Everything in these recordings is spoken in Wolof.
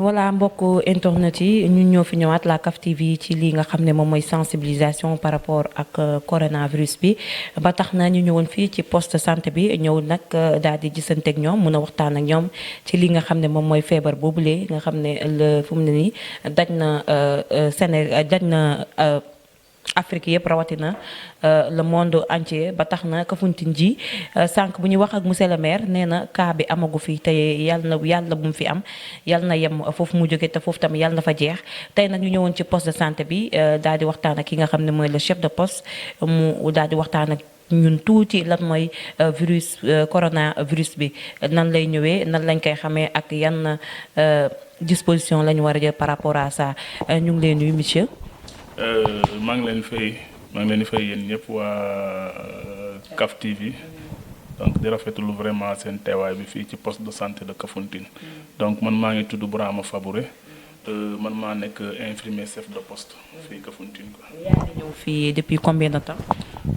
voilà mbokk internet yi ñun ñoo fi ñëwaat la CAF TV ci lii nga xam ne moom mooy sensibilisation par rapport ak coronavirus bi ba tax na ñu ñëwoon fii ci poste santé bi ñëw nag daal di gisante ak ñoom mën a waxtaan ak ñoom ci li nga xam ne moom mooy feebar boobule nga xam ne fu mu ne nii daj na Sénégal daj na Afrique yëpp rawatina le monde entier ba tax na Kafountine ji sànq bu ñuy wax ak monsieur le maire nee na cas bi amagu fi te yàlla bu mu fi am yàlla na yem foofu mu jóge te foofu tamit yàlla na fa jeex tey nag ñu ñëwoon ci poste de santé bi daal di waxtaan ak ki nga xam ne mooy le chef de poste mu daal di waxtaan ak ñun tuuti lan mooy virus coronavirus bi nan lay ñëwee nan lañ koy xamee ak yan disposition la ñu war a jël par rapport à ça ñu ngi lay nuyu monsieur. maa ngi leen di fay yéen ñëpp waa CAF TV donc di rafetlu vraiment seen teewaay bi fii ci poste de santé de Kafountine donc man maa ngi tudd Brahma Fabouré man maa nekk infirmier chef de poste fii Kafountine quoi. yaa ngi ñëw fii depuis combien de temps.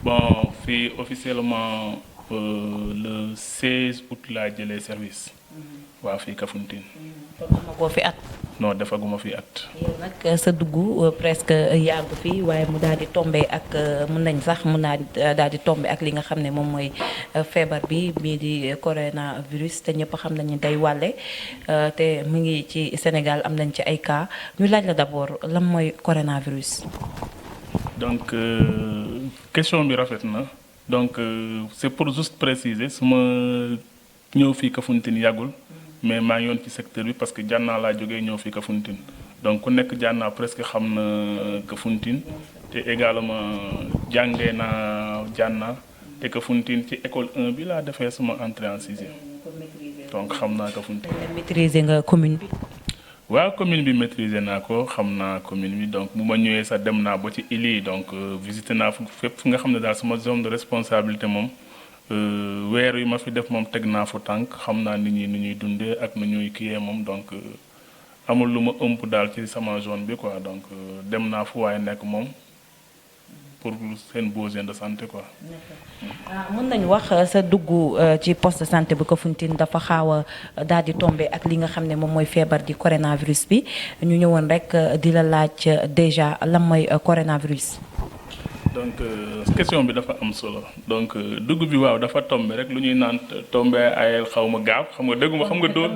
bon fii officiellement le 16 août laa jëlee service. waaw fii Kafountine. kon amagoo fi at. non defaguma fi at. yow nag sa dugg presque yàggu fi waaye mu daal di tombé ak mun nañ sax mun naa daal di tombé ak li nga xam ne moom mooy feebar bi bii di coronavirus te ñëpp xam nañu day wàlle te mu ngi ci Sénégal am nañ ci ay cas ñu laaj la d'abord lan mooy coronavirus. donc question bi rafet na donc c'est pour juste préciser su ma ñëw fii Kafountine yàggul. mais maa ngi yoon ci secteur bi parce que jànnaa laa jógee ñëw fii Kafountine donc ku nekk jànnaa presque xam na Kafountine te également jàngee naa jànnaa te Kafountine ci école 1 bi laa defee sama entrée en 6e donc xam naa Kafountine. maîtriser nga commune bi. waaw commune bi maîtriser naa ko xam naa commune bi donc bu ma ñëwee sax dem naa ba ci île yi donc visité naa fépp fu nga xam ne daal sama zone de responsabilité moom. weer yi ma fi def moom teg naa fu tànk xam naa nit ñi nu ñuy dundee ak nu ñuy kiyee moom donc amul lu ma ëmp daal ci sama zone bi quoi donc dem naa fu waaye nekk moom pour seen besoin de santé quoi. mën nañu wax sa dugg ci poste de santé bu Kafountine dafa xaaw a daal di tombé ak li nga xam ne moom mooy feebar di coronavirus bi ñu ñëwoon rek di la laaj déjà lan mooy coronavirus. donc question bi dafa am solo donc dugg bi waaw dafa tombé rek lu ñuy naan tombé ayel xaw ma gaaw xam nga dégguma xam nga doo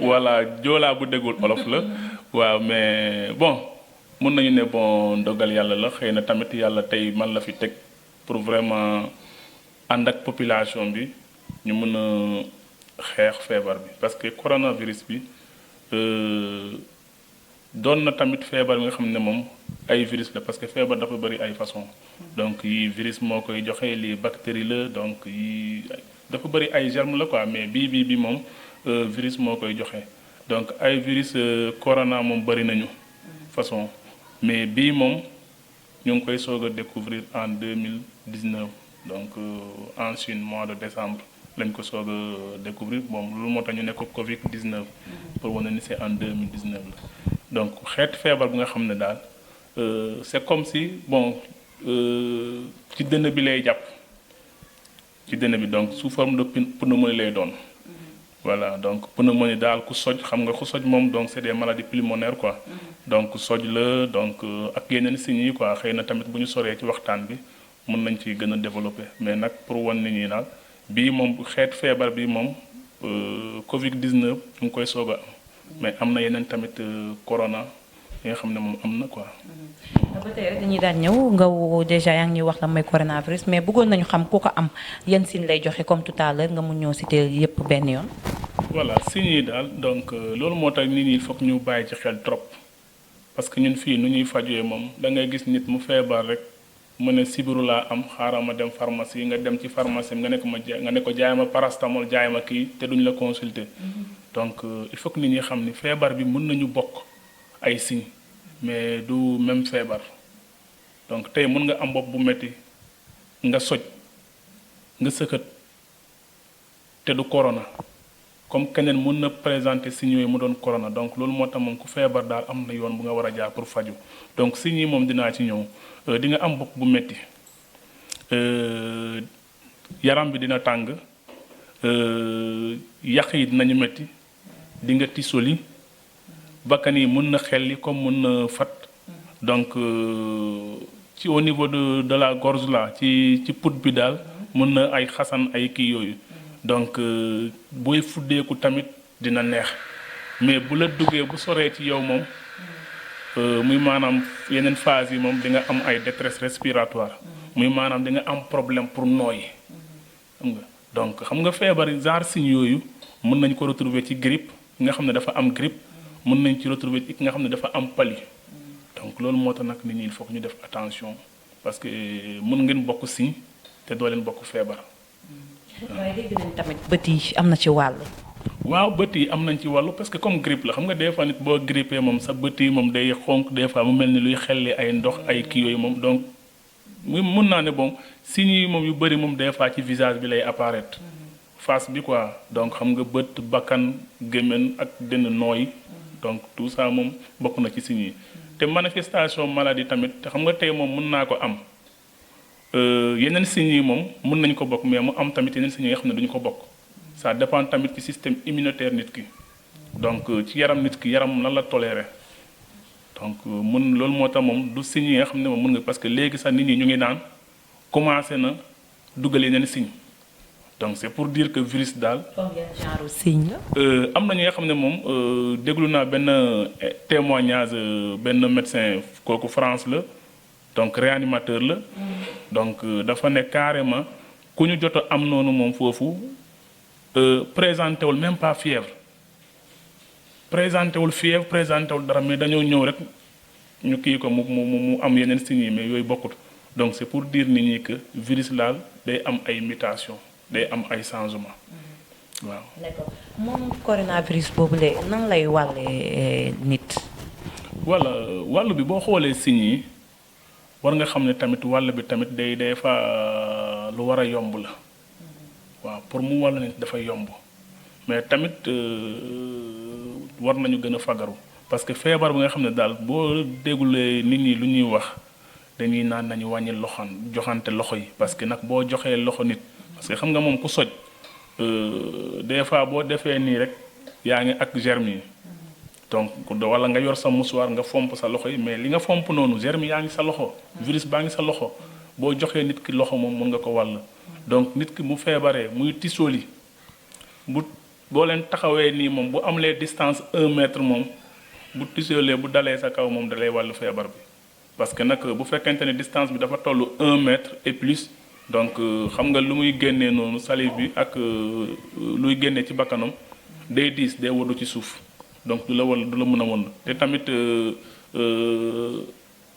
voilà joolaa bu déggul olof la waaw mais bon mun nañu ne bon dogal yàlla la xëy na tamit yàlla tey man la fi teg pour vraiment ànd ak population bi ñu mën a xeex feebar bi parce que coronavirus bi doon na tamit feebar bi nga xam ne moom ay virus la parce que feebar dafa bëri ay façon donc yi virus moo koy joxe lii bactérie la donc yi dafa bëri ay germe la quoi mais bii moom virus moo koy joxe donc ay virus corona moom bëri nañu façon mais bii moom ñu ngi koy soog a découvrir en 2019 donc en Chine mois de décembre lañ ko soog a découvrir bon loolu moo tax ñu ne ko Covid 19 pour wane ni c'est en 2019 la donc xeet feebar bi nga xam ne daal c'est comme si bon ci dënn bi lay jàpp ci dënn bi donc sous forme de pneumonie lay doon voilà donc pneumonie daal ku soj xam nga ku soj moom donc c'est des maladies pulmonaires quoi donc soj la donc ak yeneen signes yi quoi xëy na tamit bu ñu soree ci waxtaan bi mën nañ ci gën a développer mais nag pour wan nit ñi daal bii moom xeet feebar bi moom Covid 19 ñu ngi koy soog a am mais am na yeneen tamit corona yi nga xam ne moom am na quoi. ba tey rek dañuy daan ñëw nga déjà yaa ngi ñuy wax la mooy coronavirus mais bëggoon nañu xam ku ko am yan signe lay joxe comme tout à l'heure nga mun ñëw citer yépp benn yoon. voilà signes yi daal donc loolu moo tax nit ñi foog ñu bàyyi ci xel trop parce que ñun fii nu ñuy fajee moom da ngay gis nit mu feebar rek mu ne sibiru laa am xaaral ma dem pharmacie nga dem ci pharmacie nga ne ko jaay ma paracétamol jaay ma kii te duñ la consulter. donc il faut que nit ñi xam ni feebar bi mën nañu bokk ay signes mais du même feebar donc tey mën nga am bopp bu metti nga soj nga sëkkat te du corona comme keneen mën na présenter signes yooyu mu doon corona donc loolu moo tax moom ku feebar daal am na yoon bu nga war a jaar pour faju donc signes yi moom dinaa ci ñëw di nga am bopp bu metti yaram bi dina tàng yàq yi dinañu metti di nga tisoli bakkan yi mën na xelli comme mën na fat donc ci au niveau de la gorge là ci put bi daal mën na ay xasan ay kii yooyu donc booy fuddeeku tamit dina neex mais bu la duggee bu soree ci yow moom muy maanaam yeneen phase yi moom di nga am ay détresse respiratoire muy maanaam di nga am problème pour nooyi xam nga donc xam nga feebar genre signe yooyu mën nañ ko retrouver ci grippe ki nga xam ne dafa am grippe mën nañ ci retrouver ci ki nga xam ne dafa am palu donc loolu moo tax nag nit ñi il faut que ñu def attention parce que mën ngeen bokk signe te doo leen bokk feebar. waaye dégg nañ tamit bët yi am na ci wàll. waaw bët yi am nañ ci wàllu parce que comme grippe la xam nga des fois nit boo grippé moom sa bët yi moom day xonk des fois mu mel ni luy xelli ay ndox ay kii yooyu moom donc mun naa ne bon signes yi moom yu bëri moom des fois ci visage bi lay apparaître face bi quoi donc xam nga bët bakkan gémmiñ ak dënn nooy donc tout ça moom bokk na ci signes yi te manifestation maladie tamit te xam nga tey moom mun naa ko am yeneen signes yi moom mun nañ ko bokk mais mu am tamit yeneen signes yi nga xam ne duñu ko bokk ça dépend tamit ci système immunitaire nit ki donc ci yaram nit ki yaram lan la toléré donc mun loolu moo tax moom du signes yi nga xam ne moom mun nga parce que léegi sax nit ñi ñu ngi naan commencé na dugal yeneen signes donc c'est pour dire que virus daal. comme yan genre signe la. am na ñi nga xam ne moom déglu naa benn témoignage benn médecin kooku France la donc réanimateur la. donc dafa ne carrément ku ñu jot a am noonu moom foofu présenté wul même pas fièvre présenté wul dara mais dañoo ñëw rek ñu kii ko mu am yeneen signes yi mais yooyu bokkut donc c'est pour dire nit ñi que virus laal day am ay mutation day am ay changement waaw. d'accord moom coronavirus boobu la nan lay wàllee nit. walla wàll bi boo xoolee signes yi war nga xam ne tamit wàll bi tamit day fa lu war a yomb la waaw pour mu wàll nit dafa yomb mais tamit war nañu gën a fagaru parce que feebar bi nga xam ne daal boo déggulee nit ñi lu ñuy wax dañuy naan nañu wàññi joxante loxo yi parce que nag boo joxee loxo nit parce que xam nga moom ku soj des fois boo defee nii rek yaa ngi ak germe yi donc wala nga yor sa mouchoir nga fomp sa loxo yi mais li nga fomp noonu germe yaa ngi sa loxo virus baa ngi sa loxo boo joxee nit ki loxo moom mën nga ko wàll donc nit ki mu feebaree muy tisooli boo leen taxawee nii moom bu amlee distance 1 mètre moom bu tisoolee bu dalee sa kaw moom dalay wàllu feebar bi parce que nag bu fekkente ne distance bi dafa toll 1 mètre et plus donc xam nga lu muy génnee noonu salive bi ak luy génnee ci bakkanam day diis day wadu ci suuf donc du la mën a won te tamit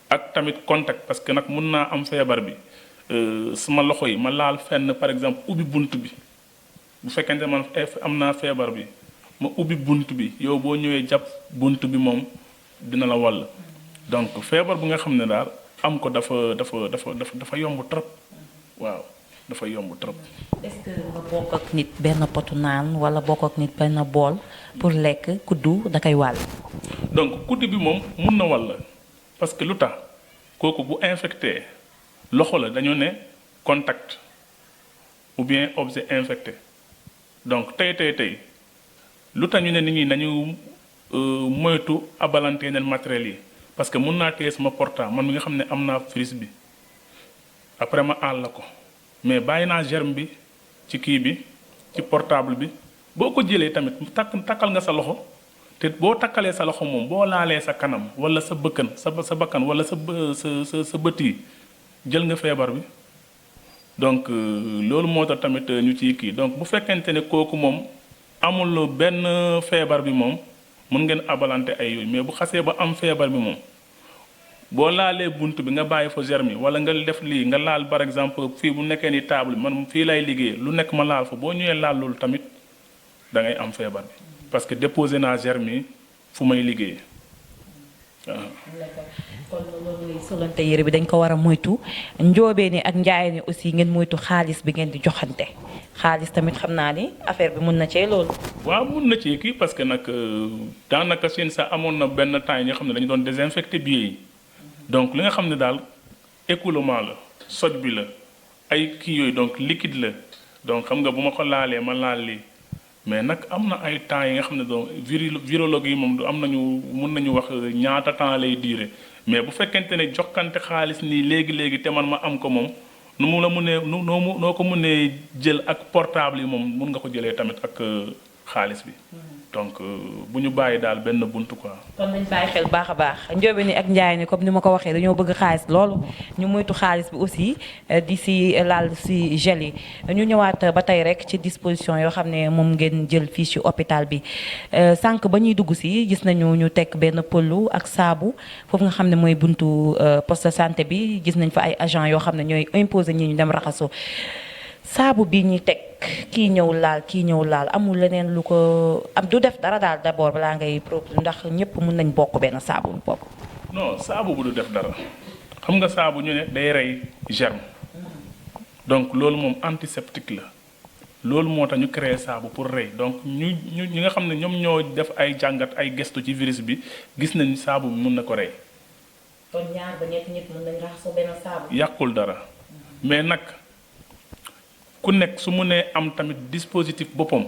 ak tamit contact parce que nag mun naa am feebar bi sama loxo yi ma laal fenn par exemple ubbi bunt bi bu fekkente man am naa feebar bi ma ubbi bunt bi yow boo ñëwee jàpp bunt bi moom dina la wàll donc feebar bu nga xam ne daal am ko dafa yomb trop waaw dafa yomb trop. est-ce que nga bokk ak nit benn potu naan wala bokk ak nit benn bool pour lekk kuddu da koy wàll. donc kuddu bi moom mun na wàll parce que lu tax kooku bu infecté loxo la dañoo ne contact ou bien objet infecté donc tey lu tax ñu ne nit ñi nañu moytu abalante yeneen matériels yi parce que mun naa téye sama portable man mi nga xam ne am naa virus bi après ma àll la ko mais bàyyi naa germe bi ci kii bi ci portable bi boo ko jëlee tamit takkal nga sa loxo te boo takkalee sa loxo moom boo laalee sa kanam wala sa bëkkan sa bakkan wala sa bët yi jël nga feebar bi donc loolu moo tax tamit ñu ciy kii donc bu fekkente ne kooku moom amul benn feebar bi moom mën ngeen abalante ay yooyu mais bu xasee ba am feebar bi moom boo laalee bunt bi nga bàyyi fa germe yi wala nga def lii nga laal par exemple fii bu nekkee ni table man fii lay liggéey lu nekk ma laal fa boo ñëwee laal loolu tamit da ngay am feebar bi parce que déposé naa germe yi fu may liggéey kon loolu solante yére bi dañ ko war a moytu njoobee ni ak njaay ni aussi ngeen moytu xaalis bi ngeen di joxante xaalis tamit xam naa ni affaire bi mun na cee loolu. waaw mun na ci kii parce que nag daanaka seen sax amoon na benn temps yi nga xam ne dañu doon désinfecté billets yi donc li nga xam ne daal écoulement la soj bi la ay kii yooyu donc liquide la donc xam nga bu ma ko laalee ma laal lii mais nag am na ay temps yi nga xam ne donc virologue yi moom du am nañu mun nañu wax ñaata temps lay durer mais bu fekkente ne jokkante xaalis nii léegi te man ma am ko moom nu mu la mënee noo ko mënee jël ak portable yi moom mun nga ko jëlee tamit ak xaalis bi. donc bu ñu bàyyi daal benn buntu quoi. kon nañ bàyyi xel baax a baax njóobe ni ak njaay ni comme ni ma ko waxee dañoo bëgg xaalis loolu ñu moytu xaalis bi aussi di si laal si gel yi ñu ñëwaat ba tey rek ci disposition yoo xam ne moom ngeen jël fii ci hôpital bi sànq ba ñuy dugg si gis nañu ñu teg benn pëllu ak saabu foofu nga xam ne mooy buntu poste de santé bi gis nañ fa ay agents yoo xam ne ñooy imposer ñi ñu dem raxasu saabu bi ñuy teg kii ñëw laal amul leneen lu ko am du def dara daal d'abord balaa ngay propre ndax ñëpp mën nañ bokk benn saabu bokk. non saabu bu du def dara xam nga saabu ñu ne day rey germe donc loolu moom antiseptique la loolu moo tax ñu créé saabu pour rey donc ñi nga xam ne ñoom ñoo def ay jàngat ay gestu ci virus bi gis nañ saabu bi mën na ko rey. kon ñaar ba ñetti nit mën nañ raxasoo benn saabu. yàqul dara mais nag. ku nekk su mu nee am tamit dispositif boppam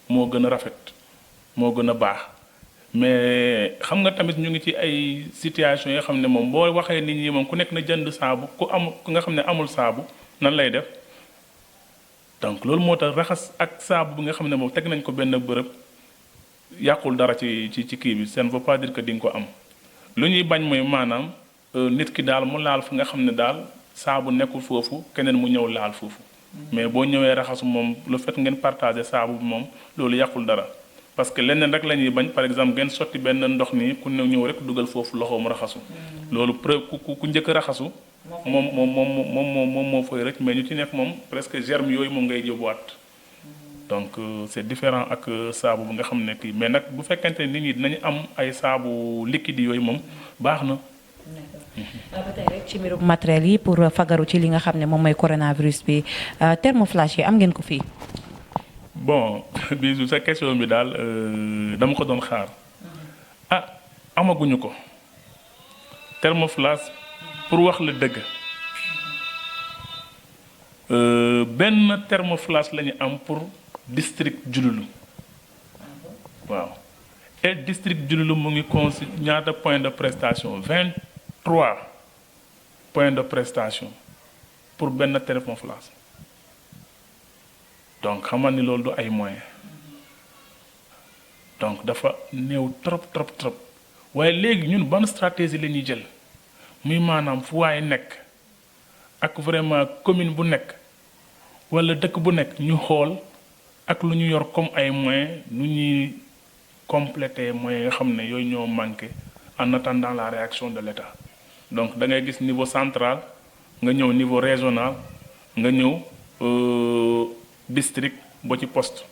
moo gën a rafet moo gën a baax mais xam nga tamit ñu ngi ci ay situation yoo xam ne moom boo waxee nit ñi moom ku nekk na jënd saabu ku nga xam ne amul saabu nan lay def donc loolu moo tax raxas ak saabu bi nga xam ne moom teg nañ ko benn bërëb yàqul dara ci kii bi ça ne veut pas dire que di nga ko am lu ñuy bañ mooy maanaam nit ki daal mu laal fu nga xam ne daal saabu nekkul foofu keneen mu ñëw laal foofu. mais boo ñëwee raxasu moom le fait ngeen partager saabu bi moom loolu yàqul dara parce que leneen rek la ñuy bañ par exemple ngeen sotti benn ndox nii ku ne ñëw rek dugal foofu loxoom raxasu. loolu ku njëkk a raxasu. moom moo fay rek mais ñu ci nekk moom presque germe yooyu moom ngay yóbbuwaat. donc c'est différent ak saabu bu nga xam ne kii mais nag bu fekkente nit ñi dinañu am ay saabu liquide yooyu moom baax na. ba tey rek ci mbirum matériel yi pour fagaru ci li nga xam ne moom mooy coronavirus bi thermoflash yi am ngeen ko fii. bon bisu sa question bi daal dama ko doon xaar amaguñu ko thermoflash pour wax la dëgg benn thermoflash la ñu am pour district Diouloulou waaw et district Diouloulou mu ngi consi ñaata point de prestation 23 points de prestation pour benn thermoflash donc xamal ni loolu du ay moyens donc dafa néew trop waaye léegi ñun ban stratégie la ñuy jël muy maanaam fu waay nekk ak vraiment commune bu nekk wala dëkk bu nekk ñu xool ak lu ñu yor comme ay moyens nu ñuy compléter moyens nga xam ne yooyu ñoo manqué en attendant la réaction de l'État donc da ngay gis niveau central nga ñëw niveau régional nga ñëw district ba ci poste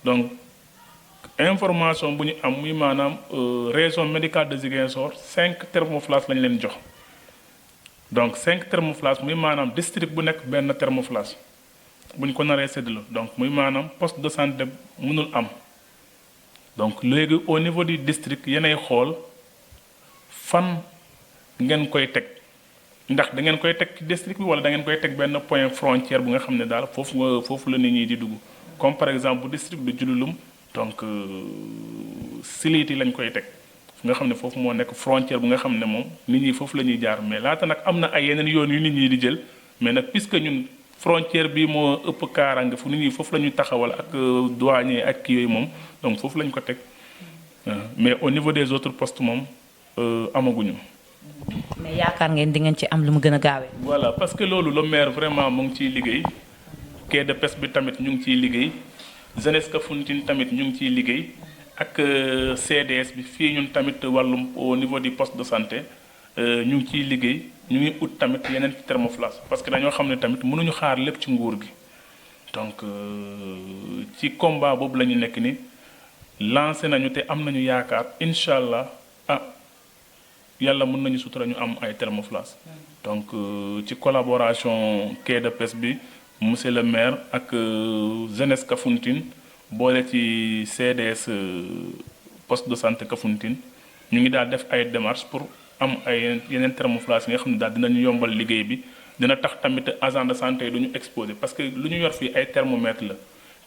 donc information bu ñu am muy maanaam région médicale de Ziguinchor 5 thermoflash lañ leen jox donc 5 thermoflash muy maanaam district bu nekk benn thermoflash bu ñu ko naree séddale donc muy maanaam poste de santé mënul am donc léegi au niveau du district yenay xool fan ngeen koy teg ndax da ngeen koy teg ci district bi wala da ngeen koy teg benn point frontière bu nga xam ne daal foofu la nit ñi di dugg comme par exemple bu district de Diouloulou donc Siliti lañ koy teg nga xam ne foofu moo nekk frontière bu nga xam ne moom nit ñi foofu la ñuy jaar mais laata nag am na ay yeneen yoon yu nit ñi di jël mais nag puisque ñun frontière bi moo ëpp kaaraange fu nit ñi foofu la ñuy taxawal ak douanier ak kii yooyu moom donc foofu lañ ko teg mais au niveau des autres postes moom amaguñu. mais yaakaar ngeen di ngeen ci am lu mu gën a gaawee. voilà parce que loolu le maire vraiment mu ngi ciy liggéey quai de pêche bi tamit ñu ngi ciy liggéey Jeunesse Kafountine tamit ñu ngi ciy liggéey ak CDS bi fii ñun tamit wàllum au niveau du poste de santé ñu ngi ciy liggéey ñu ngi ut tamit yeneen thermoflash parce que dañoo xam ne tamit mënuñu xaar lépp ci nguur gi donc ci combat boobu la ñu nekk ni lancé nañu te am nañu yaakaar incha allah yàlla mën nañu sutura ñu am ay thermoflash donc ci collaboration quai de pêche bi monsieur le maire ak Jeunesse Kafountine boole ci CDS poste de santé Kafountine ñu ngi daal def ay démarches pour am ay yeneen thermoflash yi nga xam ne daal dinañu yombal liggéey bi dina tax tamit agent de santé yi du ñu exposé parce que lu ñu yor fii ay thermomètre la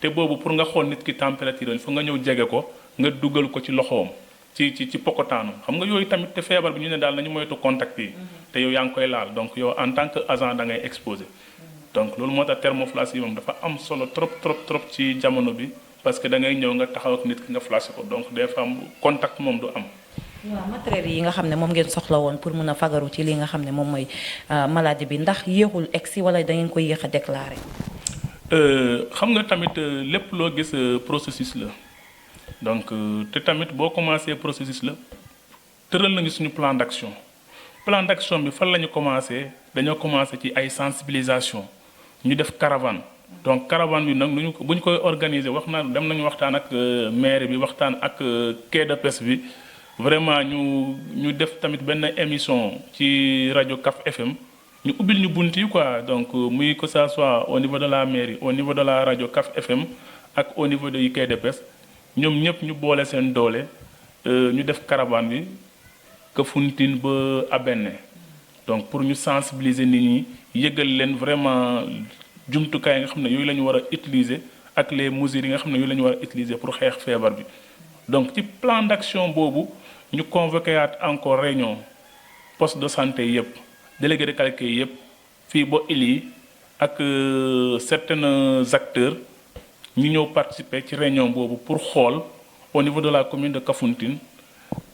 te boobu pour nga xool nit ki température il faut nga ñëw jege ko nga dugal ko ci loxoom ci pokotaanam xam nga yooyu tamit te feebar bi ñu ne daal nañu moytu contact yi te yow yaa ngi koy laal donc yow en tant que agent da ngay exposé donc loolu moo tax thermoflash yi moom dafa am solo trop ci jamono bi parce que da ngay ñëw nga taxaw ak nit ki nga flashé ko donc des fois contact moom du am. waaw matériel yi nga xam ne moom ngeen soxla woon pour mën a fagaru ci li nga xam ne moom mooy maladie bi ndax yéexul egsi wala da ngeen koy yéex a déclaré. xam nga tamit lépp loo gis processus la donc te tamit boo commencé processus la tëral nañu suñu plan d'action bi fan la ñu commencé dañoo commencé ci ay sensibilisation ñu def caravane donc caravane bi nag bu ñu koy organiser dem nañu waxtaan ak maire bi waxtaan ak quai de pêche bi vraiment ñu def tamit benn émission ci rajo CAF FM ñu ubbil ñu bunt yi quoi donc muy que ça soit au niveau de la mairie au niveau de la rajo CAF FM ak au niveau de quai de pêche ñoom ñëpp ñu boole seen doole ñu def caravane bi Kafountine ba Abéné donc pour ñu sensibiliser nit ñi yëgal leen vraiment jumtukaay yi nga xam ne yooyu la ñu war a utiliser ak les mesures yi nga xam ne yooyu la ñu war a utiliser pour xeex feebar bi donc ci plan d'action boobu ñu convoqué waat encore réunion poste de santé yëpp délégué de quartier yëpp fii ba île ak certains acteurs ñu ñëw participer ci réunion boobu pour xool au niveau de la commune de Kafountine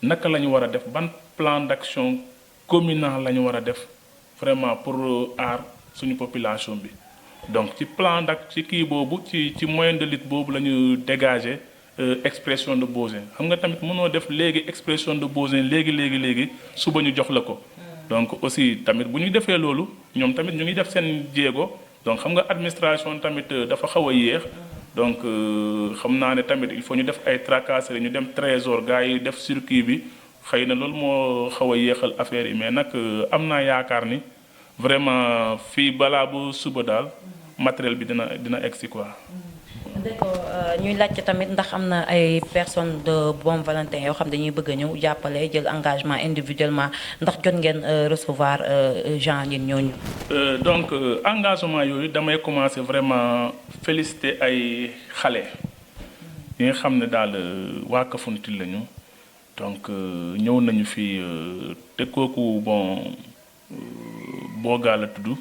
naka la ñu war a def ban plan d'action communal la ñu war a def vraiment pour aar suñu population bi donc ci plan ci kii boobu ci moyen de lutte boobu la ñu dégager expression de besoin xam nga tamit mënoo def léegi expression de besoin léegi suba ñu jox la ko donc aussi tamit bu ñu defee loolu ñoom tamit ñu ngi def seen jéego donc xam nga administration tamit dafa xaw a yéex donc xam naa ne tamit il faut ñu def ay tracasseries ñu dem trésor gars yi def circuit bi xëy na loolu moo xaw a yéexal affaire yi mais nag am naa yaakaar ni vraiment fii balaa bu suba daal matériel bi dina egsi quoi. d'accord ñuy laajte tamit ndax am na ay personnes de bon volonté yoo xam dañuy bëgg a ñëw jàppale jël engagement individuellement ndax jot ngeen recevoir gens yi ñooñu. donc engagement yooyu damay commencer vraiment féliciter ay xale yi nga xam ne daal waa Kafountine lañu donc ñëw nañu fi te kooku bon boogaa la tudd.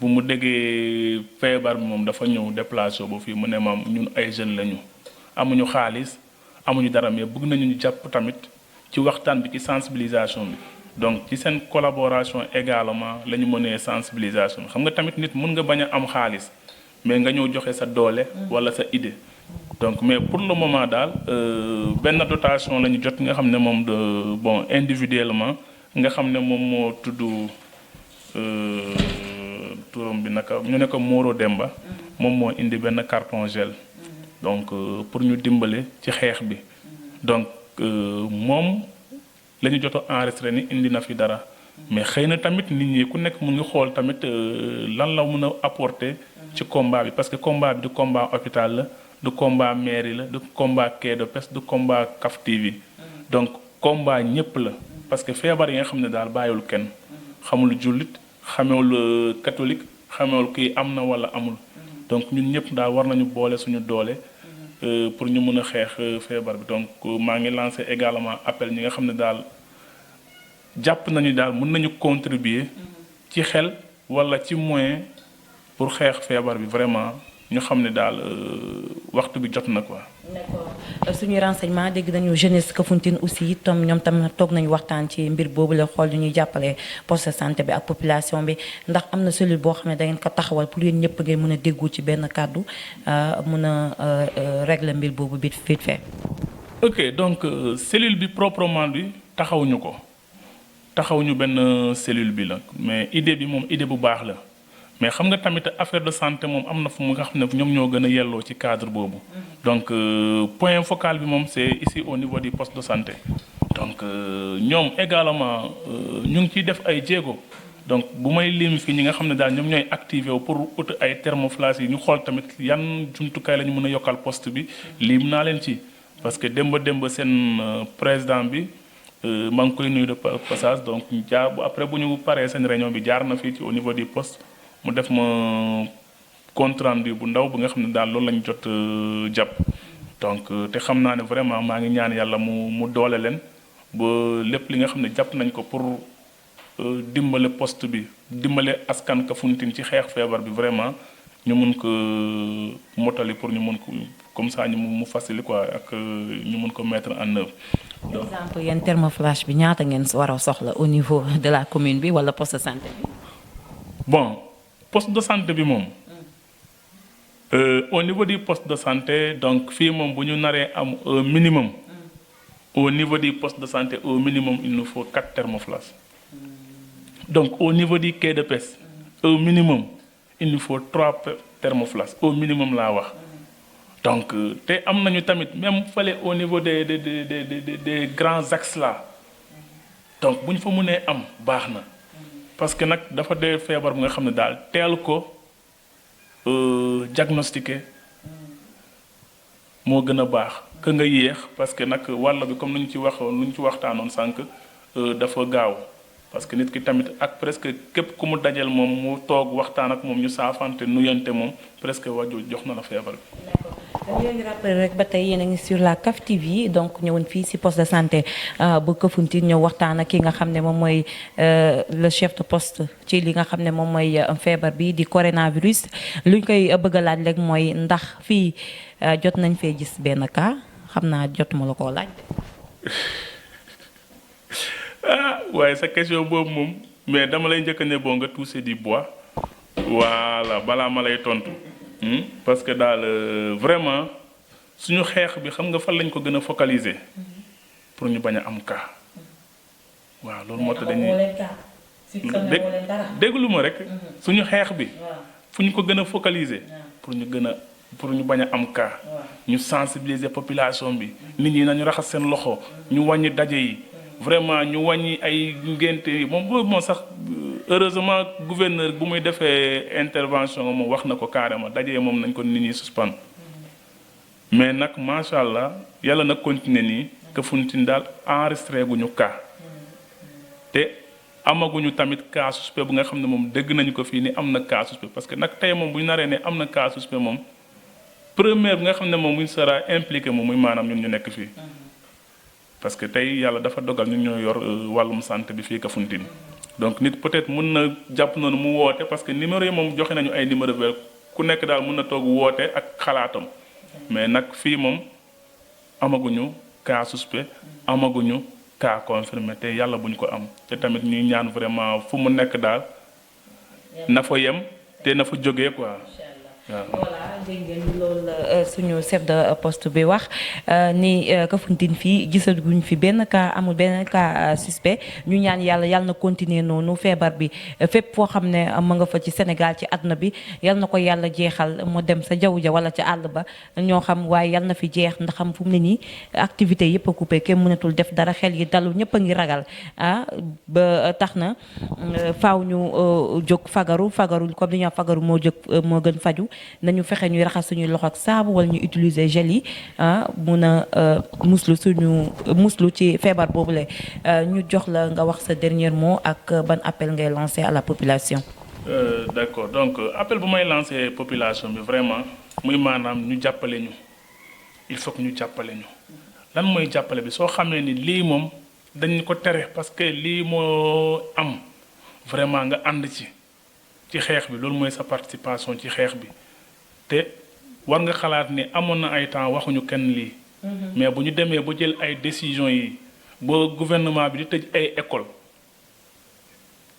bu mu déggee feebar bi moom dafa ñëw déplacé ba fii mu ne maam ñun ay jeunes lañu amuñu xaalis amuñu dara mais bëgg nañu ñu jàpp tamit ci waxtaan bi ci sensibilisation bi donc ci seen collaboration également la ñu mënee sensibilisation xam nga tamit nit mën nga bañ a am xaalis mais nga ñëw joxe sa doole wala sa idée donc mais pour le moment daal benn dotation la ñu jot nga xam ne moom de bon individuellement nga xam ne moom moo tudd turam bi naka ñu ne ko Moro Demba moom moo indi benn carton gel donc pour ñu dimbale ci xeex bi donc moom la ñu jot a enregistré ni indi na fi dara mais xëy na tamit nit ñi ku nekk mu ngi xool tamit lan la mën a apporter ci combat bi parce que combat bi du combat hôpital la du combat mairie la du combat quai de pêche du combat CAF TV donc combat ñëpp la parce que feebar yi nga xam ne daal bàyyiwul kenn xamul jullit xamewul catholique xamewul kii am na wala amul donc ñun ñëpp daal war nañu boole suñu doole pour ñu mën a xeex feebar bi donc maa ngi lancé également appel ñi nga xam ne daal jàpp nañu daal mën nañu contribuer ci xel wala ci moyen pour xeex feebar bi vraiment ñu xam ne daal waxtu bi jot na quoi. d'accord suñuy renseignement dégg nañu jeunesse Kafountine aussi itam ñoom tam toog nañu waxtaan ci mbir boobu la xool yu ñuy jàppale poste de santé bi ak population bi ndax am na cellule boo xam ne da ngeen ko taxawal pour yéen ñëpp ngeen mën a déggu ci benn kàddu mën a régler mbir boobu vite fait. ok donc cellule bi proprement bi taxawuñu ko taxawuñu benn cellule bi la mais idée bi moom idée bu baax la. mais xam nga tamit affaire de santé moom am na fu mu nga xam ne ñoom ñoo gën a yelloo ci cadre boobu donc point focal bi moom c'est ici au niveau du poste de santé donc ñoom également ñu ngi ciy def ay jéego donc bu may lim fii ñi nga xam ne daal ñoom ñooy activé wu pour ut ay thermoflash yi ñu xool tamit yan jumtukaay la ñu mën a yokkal poste bi lim naa leen ci parce que démb seen président bi maa ngi koy nuyu de passage donc jaar après bu ñu paree seen réunion bi jaar na fii ci au niveau du poste mu def ma compte rendu bu ndaw bu nga xam ne daal loolu lañ jot jàpp donc te xam naa ne vraiment maa ngi ñaan yàlla mu doole leen ba lépp li nga xam ne jàpp nañ ko pour dimbale poste bi dimbale askan Kafountine ci xeex feebar bi vraiment ñu mun ko motali pour ñu mun ko comme ça ñu mu facile quoi ak ñu mun ko mettre en œuvre. donc exemple yéen thermoflash bi ñaata ngeen war a soxla au niveau de la commune bi wala poste de santé bi. bon poste de santé bi moom. Au niveau du poste de santé donc fii moom bu ñu naree am un minimum. Au niveau du poste de santé au minimum il nous faut 4 thermoflash. Donc au niveau du quai de pêche au minimum il nous faut 3 thermoflash au minimum laa wax. Donc te am nañu tamit même fale au niveau des grands axes là donc bu ñu fa mënee am baax na parce que nag dafa dee feebar bu nga xam ne daal teel ko diagnostiqué moo gën a baax que nga yéex parce que nag wàll bi comme nu ñu ci waxtaanoon sànq dafa gaaw parce que nit ki tamit ak presque képp ku mu dajal moom mu toog waxtaan ak moom ñu saafante nuyante moom presque waju jox na la feebar bi. dañu rappelé rek ba tey yéen a ngi sur la CAF TV donc ñëwoon fii ci poste de santé bu Kafountine ñëw waxtaan ak ki nga xam ne moom mooy le chef de poste ci li nga xam ne moom mooy feebar bi di coronavirus luñ koy bëgg a laaj rek mooy ndax fii jot nañ fee gis benn cas xam naa jotuma la koo laaj. waaye sa question boobu moom mais dama lay njëkk ne boo nga toucher du bois voilà balaa ma lay tontu. Parce que daal vraiment suñu xeex bi xam nga fan lañ ko gën a focaliser pour ñu bañ a am cas waaw loolu moo tax dañuy déglu ma rek suñu xeex bi fu ñu ko gën a focaliser pour ñu bañ a am cas ñu sensibiliser population bi nit ñi nañu raxas seen loxo ñu wàññi daje yi vraiment ñu wàññi ay ngénte yi moom boobu moom sax heureusement gouverneur bu muy defee intervention moom wax na ko carrément dajee moom nañ ko nit ñi suspendre mais nag macha allah yàlla nag continuer nii Kafountine daal enregistré guñu cas te amaguñu tamit cas suspect bu nga xam ne moom dégg nañu ko fii ni am na cas suspect parce que nag tey moom bu ñu naree ne am na cas suspect moom première bi nga xam ne moom bu ñu sera impliqué moom muy maanaam ñun ñu nekk fii parce que tey yàlla dafa dogal ñun ñoo yor wàllum santé bi fii Kafountine donc nit peut-être mën na jàpp noonu mu woote parce que numéro yi moom joxe nañu ay numéro vert ku nekk daal mën na toog woote ak xalaatam mais nag fii moom amaguñu cas suspect amaguñu cas confirmé te yàlla buñ ko am te tamit ñuy ñaan vraiment fu mu nekk daal na fa yem te na fa jógee quoi waaw. voilà dégg ngeen loolu suñu chef de poste bi wax ni Kafountine fii gisaguñ fi benn cas amul benn cas suspect ñu ñaan yàlla na continuer noonu feebar bi fépp foo xam ne ma nga fa ci Sénégal ci àdduna bi yàlla na ko yàlla jeexal mu dem sa jaww ja wala ca àll ba ñoo xam waaye yàlla na fi jeex ndax xam fu mu ne nii activité yëpp a coupé kenn mënatul def dara xel yi dalu ñëpp a ngi ragal ba tax na faaw ñu jóg fagaru comme li ñu wax fagaru moo gën faju nañu fexe ñuy raxas suñuy loxo ak saabu wala ñu utiliser gel yi mun a muslu ci feebar boobule ñu jox la nga wax sa dernier mot ak ban appel ngay lancer à la population. D'accord donc appel bu may lancer population bi vraiment muy maanaam ñu jàppale ñu il faut que ñu jàppale ñu lan mooy jàppale bi soo xamee ni lii moom dañ ko tere parce que lii moo am vraiment nga ànd ci xeex bi loolu mooy sa participation ci xeex bi. te war nga xalaat ni amoon na ay temps waxuñu kenn lii mais bu ñu demee ba jël ay décisions yi ba gouvernement bi di tëj ay école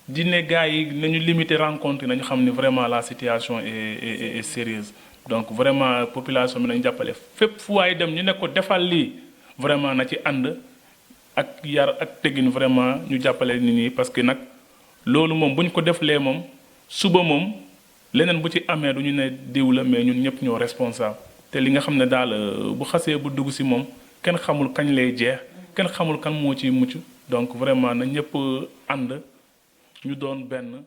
di ne gars yi nañu limiter rencontre nañu xam ni vraiment la situation est sérieuse donc vraiment population bi nañu jàppale fépp fu waay dem ñu ne ko defal lii vraiment na ci ànd ak yar ak teggin vraiment ñu jàppale nit ñi parce que nag loolu moom bu ñu ko deflee moom suba moom leneen bu ci amee du ñu ne diw la mais ñun ñëpp ñoo responsable te li nga xam ne daal bu xasee bu dugg ci moom kenn xamul kañ lay jeex kenn xamul kan moo ciy mucc donc vraiment na ñëpp ànd ñu doon benn.